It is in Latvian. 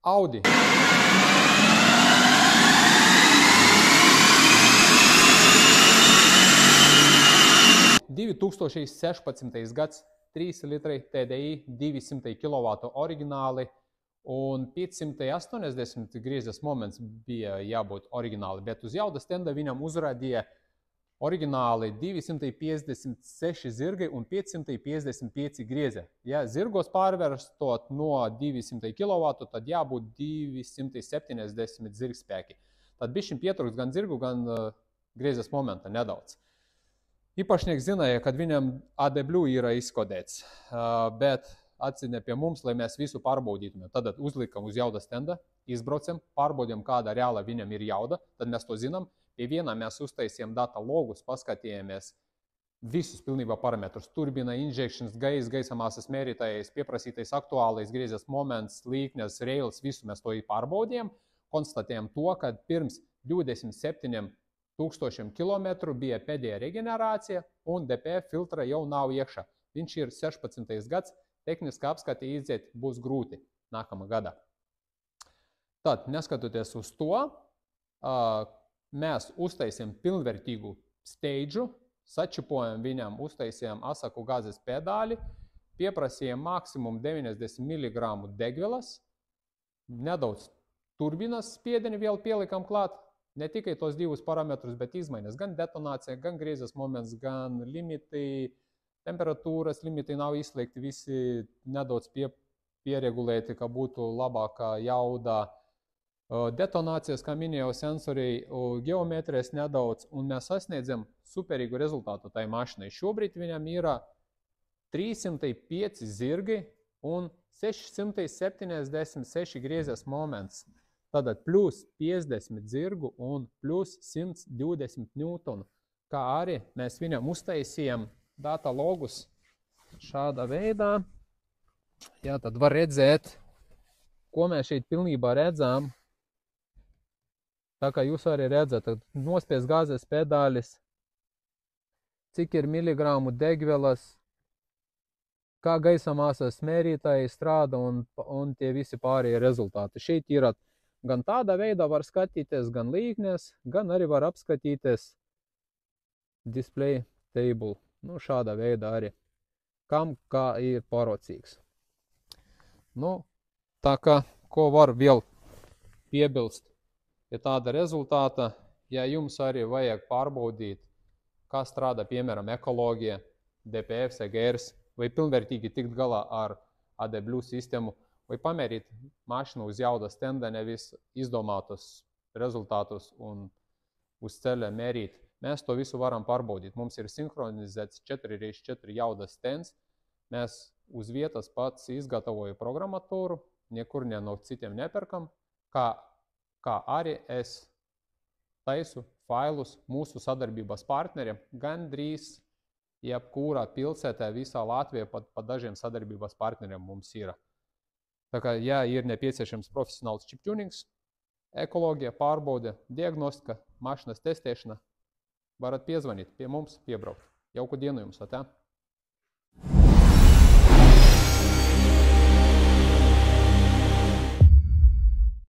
Audi. gads, 3 litri TDI, 200 kW oriģināli un 580 griezes moments bija jābūt oriģināli, bet uz jauda stenda viņam uzrādīja oriģināli 256 zirgi un 555 grieze. Ja zirgos pārvērstot no 200 kW, tad jābūt 270 zirgspēki. Tad bišķiņ pietrūks gan zirgu, gan griezes momenta nedaudz. Īpašnieks zināja, kad viņam AdBlue ir izkodēts, bet atcīnē pie mums, lai mēs visu pārbaudītume. Tad uzlikam uz jauda stenda, izbraucam, pārbaudījam, kāda reāla viņam ir jauda, tad mēs to zinām. Pie vienā mēs uztaisījām data logus, paskatījāmies visus pilnībā parametrus. Turbina, injekšanas, gaisa masas mērītājs, pieprasītais aktuālais griezes moments, līknes, rails, visu mēs to pārbaudījām. Konstatējām to, ka pirms 27 000 kilometru bija pēdējā reģenerācija un DPF filtra jau nav iekšā. Viņš ir 16. gads, tehniski apskati iziet būs grūti nākamā gadā. Tad, neskatoties uz to, mēs uztaisījām pilnvērtīgu steidžu, sačipojam viņam, uztaisījām asaku gāzes pedāli, pieprasījām maksimum 90 mg degvielas, nedaudz turbinas spiedeni vēl pielikam klāt, ne tikai tos divus parametrus, bet izmaiņas, gan detonācija, gan griezes moments, gan limiti, temperatūras limiti nav izslēgti, visi nedaudz pieregulēti, ka būtu labākā jauda. Detonācijas, kā minēju, sensoriai, geometrijas nedaudz, un mēs sasniedzam superīgu rezultātu tai mašinai. Šobrīd viņam ir 305 zirgi un 676 griezes moments. Tātad plus 50 zirgu un plus 120 newtonu. Kā arī mēs viņam uztaisījām data logus šādā veidā. Jā, tad var redzēt, ko mēs šeit pilnībā redzam. Tā kā jūs arī redzat, tad nospies gāzes pedālis, cik ir miligramu degvielas, kā gaisa masas mērītāji strādā un tie visi pārējie rezultāti. Šeit ir gan tādā veidā var skatīties, gan līknes, gan arī var apskatīties display table. Nu, šādā veidā arī, kam kā ir parocīgs. Nu, tā kā, ko var vēl piebilst pie tāda rezultāta, ja jums arī vajag pārbaudīt, kā strādā, piemēram, ekoloģija, DPF, EGRs, vai pilnvērtīgi tikt galā ar AdBlue sistēmu, vai pamērīt mašinu uz jauda stenda, nevis izdomātus rezultātus un uz ceļa mērīt. Mēs to visu varam pārbaudīt. Mums ir sinhronizēts 4x4 jauda stends. Mēs uz vietas pats izgatavoju programmatūru, nekur no citiem neperkam, kā arī es taisu failus mūsu sadarbības partneriem, gandrīz jebkurā pilsētā visā Latvijā, pat dažiem sadarbības partneriem mums ir. Tā kā, ja ir nepieciešams profesionāls chiptunings, ekoloģija, pārbaude, diagnostika, mašinas testēšana, varat piezvanīt pie mums, piebraukt. Jauku dienu jums, atā!